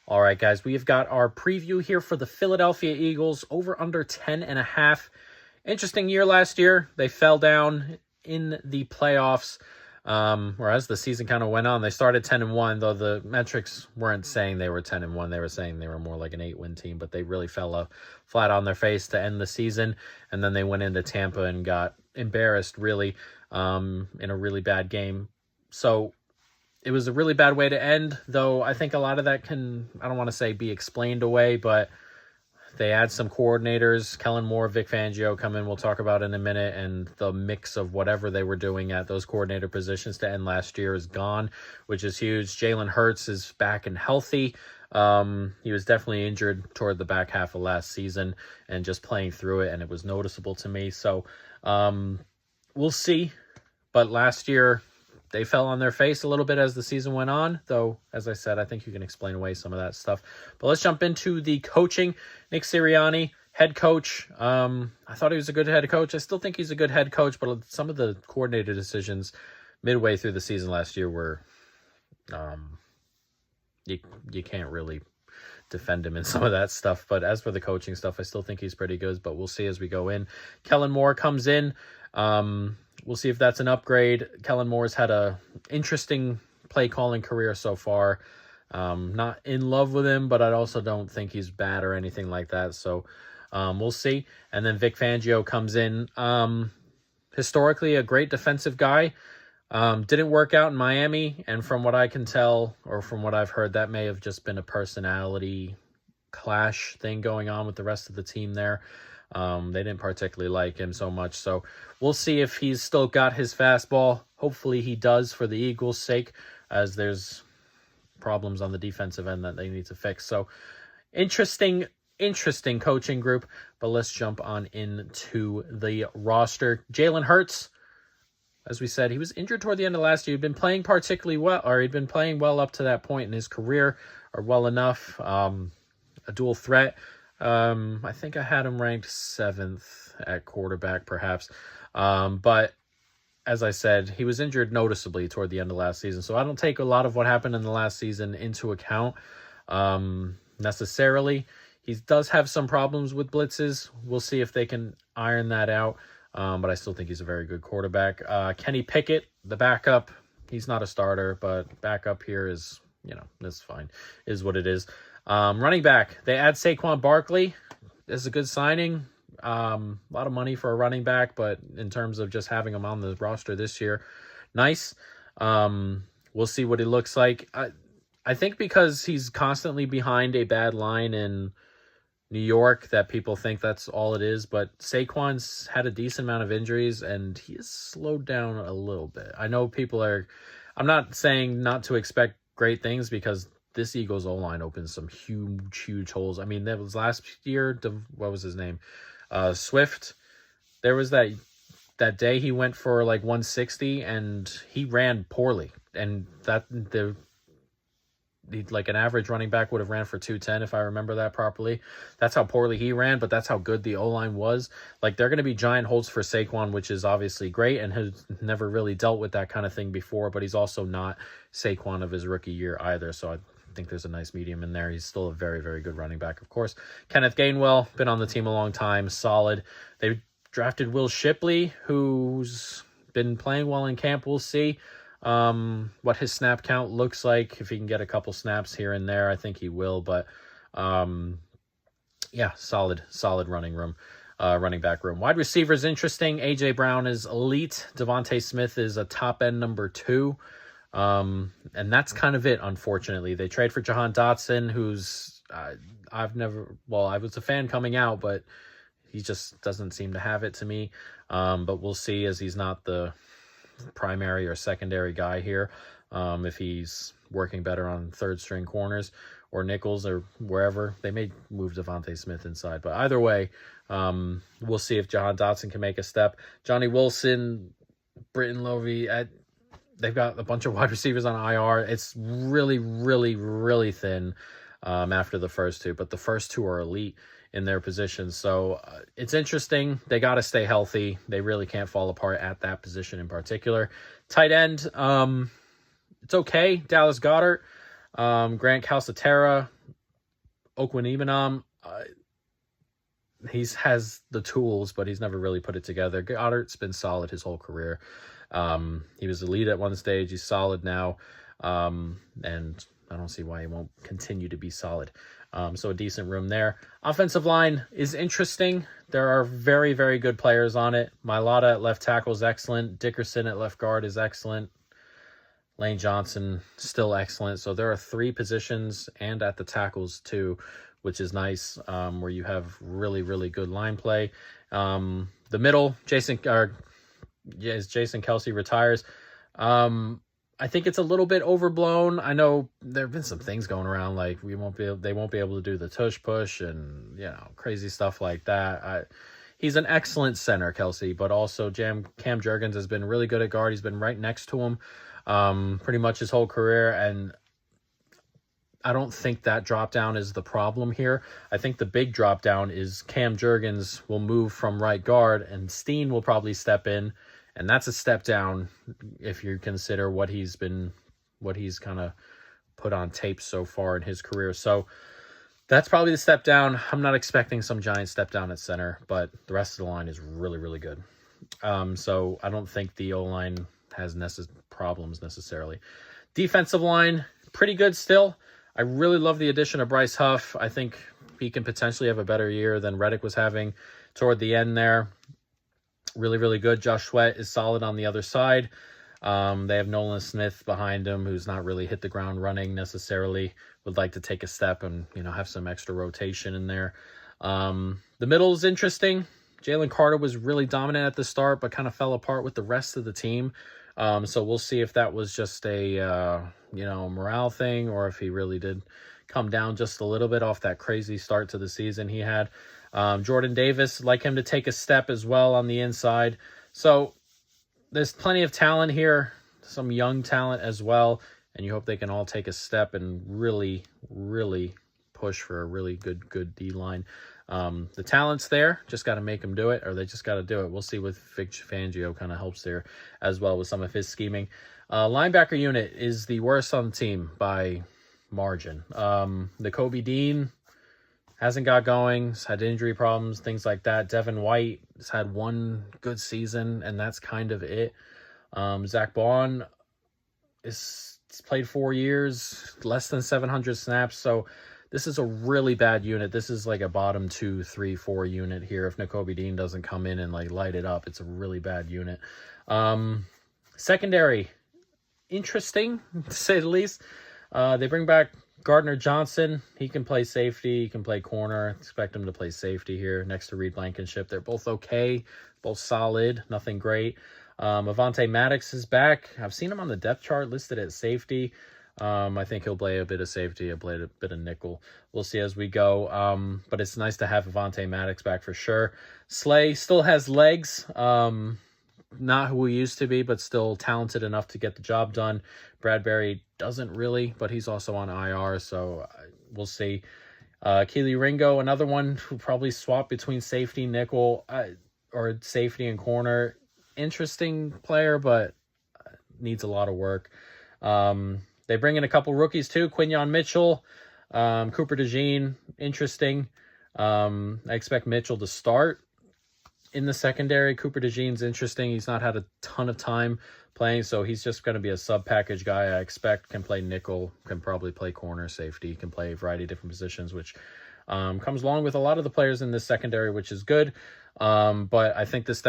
All right, guys, we've got our preview here for the Philadelphia Eagles, over under 10.5. Interesting year last year. They fell down in the playoffs, or as the season kind of went on. They started 10-1, though the metrics weren't saying they were 10-1. They were saying they were more like an 8-win team, but they really fell flat on their face to end the season. And then they went into Tampa and got embarrassed, really, in a really bad game. So it was a really bad way to end, though I think a lot of that can, I don't want to say be explained away, but they add some coordinators. Kellen Moore, Vic Fangio come in, we'll talk about in a minute, and the mix of whatever they were doing at those coordinator positions to end last year is gone, which is huge. Jalen Hurts is back and healthy. He was definitely injured toward the back half of last season and just playing through it, and it was noticeable to me. So we'll see. But last year, they fell on their face a little bit as the season went on, though, as I said, I think you can explain away some of that stuff. But let's jump into the coaching. Nick Sirianni, head coach. I thought he was a good head coach. I still think he's a good head coach, but some of the coordinator decisions midway through the season last year were, you can't really defend him in some of that stuff. But as for the coaching stuff, I still think he's pretty good, but we'll see as we go in. Kellen Moore comes in. We'll see if that's an upgrade. Kellen Moore's had a interesting play calling career so far. Not in love with him, but I also don't think he's bad or anything like that. So we'll see. And then Vic Fangio comes in. Historically, a great defensive guy. Didn't work out in Miami. And from what I can tell, or from what I've heard, that may have just been a personality clash thing going on with the rest of the team there. They didn't particularly like him so much. So we'll see if he's still got his fastball. Hopefully he does, for the Eagles' sake, as there's problems on the defensive end that they need to fix. So interesting coaching group. But let's jump on into the roster. Jalen Hurts, as we said, he was injured toward the end of last year. He'd been playing particularly well, or he'd been playing well up to that point in his career, or well enough. A dual threat. I think I had him ranked 7th at quarterback, perhaps. But as I said, he was injured noticeably toward the end of last season. So I don't take a lot of what happened in the last season into account necessarily. He does have some problems with blitzes. We'll see if they can iron that out. But I still think he's a very good quarterback. Kenny Pickett, the backup, he's not a starter, but backup here is, that's fine, is what it is. Running back, they add Saquon Barkley. This is a good signing. A lot of money for a running back, but in terms of just having him on the roster this year, nice. We'll see what he looks like. I think because he's constantly behind a bad line in New York that people think that's all it is, but Saquon's had a decent amount of injuries and he has slowed down a little bit. I know I'm not saying not to expect great things, because this Eagles O-line opens some huge holes. I mean, that was last year. What was his name? Swift. There was that day he went for like 160 and he ran poorly. And like an average running back would have ran for 210 if I remember that properly. That's how poorly he ran, but that's how good the O-line was. Like, they're going to be giant holes for Saquon, which is obviously great and has never really dealt with that kind of thing before, but he's also not Saquon of his rookie year either. So I think there's a nice medium in there. He's still a very, very good running back, of course. Kenneth Gainwell, been on the team a long time, solid. They drafted Will Shipley, who's been playing well in camp. We'll see what his snap count looks like. If he can get a couple snaps here and there, I think he will. But yeah, solid running back room. Wide receivers, interesting. A.J. Brown is elite. Devontae Smith is a top end number 2. And that's kind of it, unfortunately. They trade for Jahan Dotson, who's I was a fan coming out, but he just doesn't seem to have it to me. But we'll see, as he's not the primary or secondary guy here. If he's working better on third string corners or nickels or wherever, they may move Devontae Smith inside. But either way, we'll see if Jahan Dotson can make a step. Johnny Wilson, Britton Lovey, they've got a bunch of wide receivers on IR. It's really, really, really thin after the first two, but the first two are elite in their positions. So it's interesting. They got to stay healthy. They really can't fall apart at that position in particular. Tight end, it's okay. Dallas Goedert, Grant Calcaterra, Okwuegbunam, he has the tools, but he's never really put it together. Goddard's been solid his whole career. He was elite at one stage. He's solid now. And I don't see why he won't continue to be solid. So a decent room there. Offensive line is interesting. There are very, very good players on it. Mailata at left tackle is excellent. Dickerson at left guard is excellent. Lane Johnson, still excellent. So there are 3 positions, and at the tackles too, which is nice, where you have really, really good line play. The middle, Jason Kelce retires. I think it's a little bit overblown. I know there have been some things going around, like they won't be able to do the tush push and, crazy stuff like that. He's an excellent center, Kelce, but also Cam Jurgens has been really good at guard. He's been right next to him pretty much his whole career, and I don't think that drop down is the problem here. I think the big drop down is Cam Jurgens will move from right guard, and Steen will probably step in, and that's a step down if you consider what he's kind of put on tape so far in his career. So that's probably the step down. I'm not expecting some giant step down at center, but the rest of the line is really, really good. So I don't think the O-line has problems necessarily. Defensive line, pretty good still. I really love the addition of Bryce Huff. I think he can potentially have a better year than Reddick was having toward the end there. Really, really good. Josh Sweat is solid on the other side. They have Nolan Smith behind him, who's not really hit the ground running necessarily. Would like to take a step and have some extra rotation in there. The middle is interesting. Jalen Carter was really dominant at the start, but kind of fell apart with the rest of the team. So we'll see if that was just a morale thing, or if he really did come down just a little bit off that crazy start to the season he had. Jordan Davis, like him to take a step as well on the inside. So there's plenty of talent here, some young talent as well, and you hope they can all take a step and really, really push for a really good D-line. The talent's there, just got to make them do it, or they just got to do it. We'll see with Vic Fangio kind of helps there as well with some of his scheming. Linebacker unit is the worst on the team by margin. Nakobe Dean hasn't got going, has had injury problems, things like that. Devin White has had one good season, and that's kind of it. Zach Bond is played 4 years, less than 700 snaps, so this is a really bad unit. This is like a bottom 2, 3, 4 unit here. If Nakobe Dean doesn't come in and light it up, it's a really bad unit. Secondary, interesting to say the least. They bring back Gardner Johnson. He can play safety. He can play corner. Expect him to play safety here next to Reed Blankenship. They're both okay, both solid, nothing great. Avonte Maddox is back. I've seen him on the depth chart listed at safety. I think he'll play a bit of safety, a bit of nickel. We'll see as we go. But it's nice to have Avonte Maddox back for sure. Slay still has legs. Not who he used to be, but still talented enough to get the job done. Bradbury doesn't really, but he's also on IR, so we'll see. Keely Ringo, another one who probably swap between safety, nickel, or safety and corner. Interesting player, but needs a lot of work. They bring in a couple rookies too. Quinyon Mitchell, Cooper DeJean, interesting. I expect Mitchell to start in the secondary. Cooper DeJean's interesting. He's not had a ton of time playing, so he's just going to be a sub-package guy. I expect can play nickel, can probably play corner, safety, can play a variety of different positions, which comes along with a lot of the players in this secondary, which is good. But I think this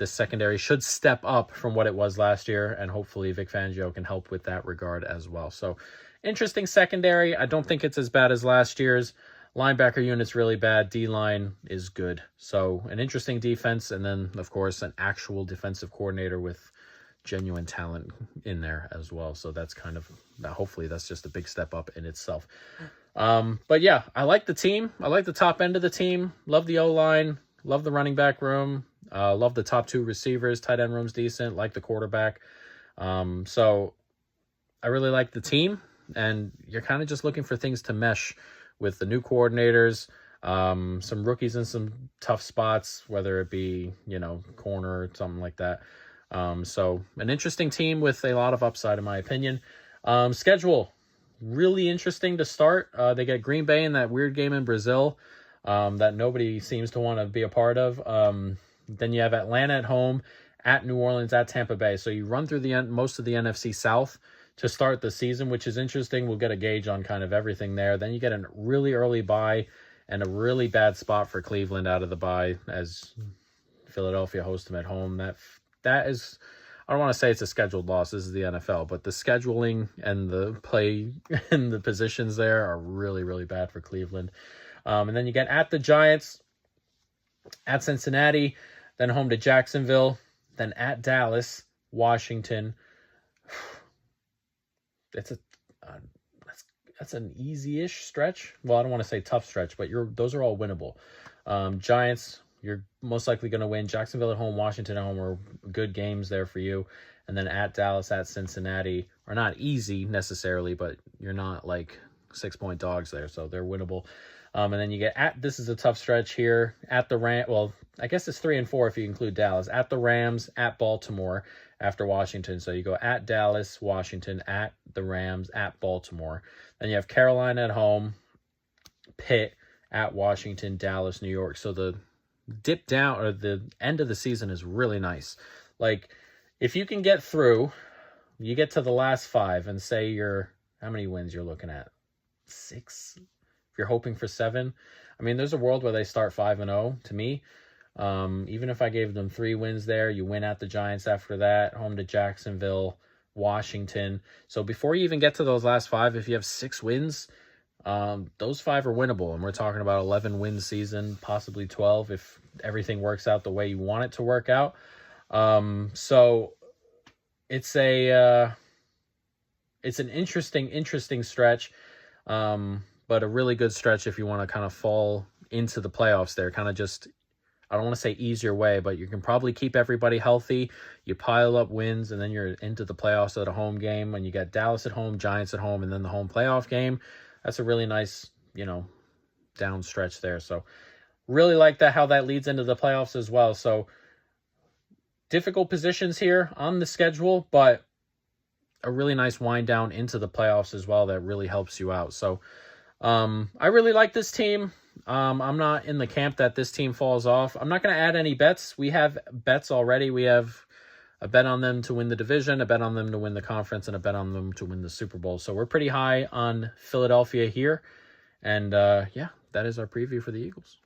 secondary should step up from what it was last year, and hopefully Vic Fangio can help with that regard as well. So interesting secondary. I don't think it's as bad as last year's. Linebacker unit's really bad. D-line is good. So an interesting defense, and then, of course, an actual defensive coordinator with genuine talent in there as well. So that's kind of, hopefully that's just a big step up in itself. But yeah, I like the team. I like the top end of the team. Love the O-line. Love the running back room. Love the top 2 receivers. Tight end room's decent. Like the quarterback. So I really like the team, and you're kind of just looking for things to mesh with the new coordinators, some rookies in some tough spots, whether it be, corner or something like that. So an interesting team with a lot of upside, in my opinion. Schedule. really interesting to start. They get Green Bay in that weird game in Brazil that nobody seems to want to be a part of. Then you have Atlanta at home, at New Orleans, at Tampa Bay. So you run through most of the NFC South to start the season, which is interesting. We'll get a gauge on kind of everything there. Then you get a really early bye and a really bad spot for Cleveland out of the bye as Philadelphia hosts them at home. That is, I don't want to say it's a scheduled loss. This is the NFL, but the scheduling and the play and the positions there are really, really bad for Cleveland. And then you get at the Giants, at Cincinnati, then home to Jacksonville, then at Dallas, Washington. That's an easy-ish stretch. Well, I don't want to say tough stretch, but those are all winnable. Giants, you're most likely going to win. Jacksonville at home, Washington at home are good games there for you. And then at Dallas, at Cincinnati are not easy necessarily, but you're not like 6-point dogs there, so they're winnable. And then you get this is a tough stretch here, at the Rams. Well, I guess it's 3 and 4 if you include Dallas. At the Rams, at Baltimore, after Washington. So you go at Dallas, Washington, at the Rams, at Baltimore. Then you have Carolina at home, Pitt, at Washington, Dallas, New York. So the dip down, or the end of the season, is really nice. Like, if you can get through, you get to the last 5 and say how many wins you're looking at? 6? If you're hoping for 7. I mean, there's a world where they start 5-0 to me. Even if I gave them 3 wins there, you win at the Giants after that, home to Jacksonville, Washington. So before you even get to those last 5, if you have 6 wins, those 5 are winnable. And we're talking about 11-win season, possibly 12 if everything works out the way you want it to work out. So it's an interesting stretch. But a really good stretch if you want to kind of fall into the playoffs there. Kind of just, I don't want to say ease your way, but you can probably keep everybody healthy. You pile up wins, and then you're into the playoffs at a home game. When you get Dallas at home, Giants at home, and then the home playoff game, that's a really nice, down stretch there. So really like that, how that leads into the playoffs as well. So difficult positions here on the schedule, but a really nice wind down into the playoffs as well that really helps you out. So I really like this team. I'm not in the camp that this team falls off. I'm not going to add any bets. We have bets already. We have a bet on them to win the division, a bet on them to win the conference, and a bet on them to win the Super Bowl. So we're pretty high on Philadelphia here. And that is our preview for the Eagles.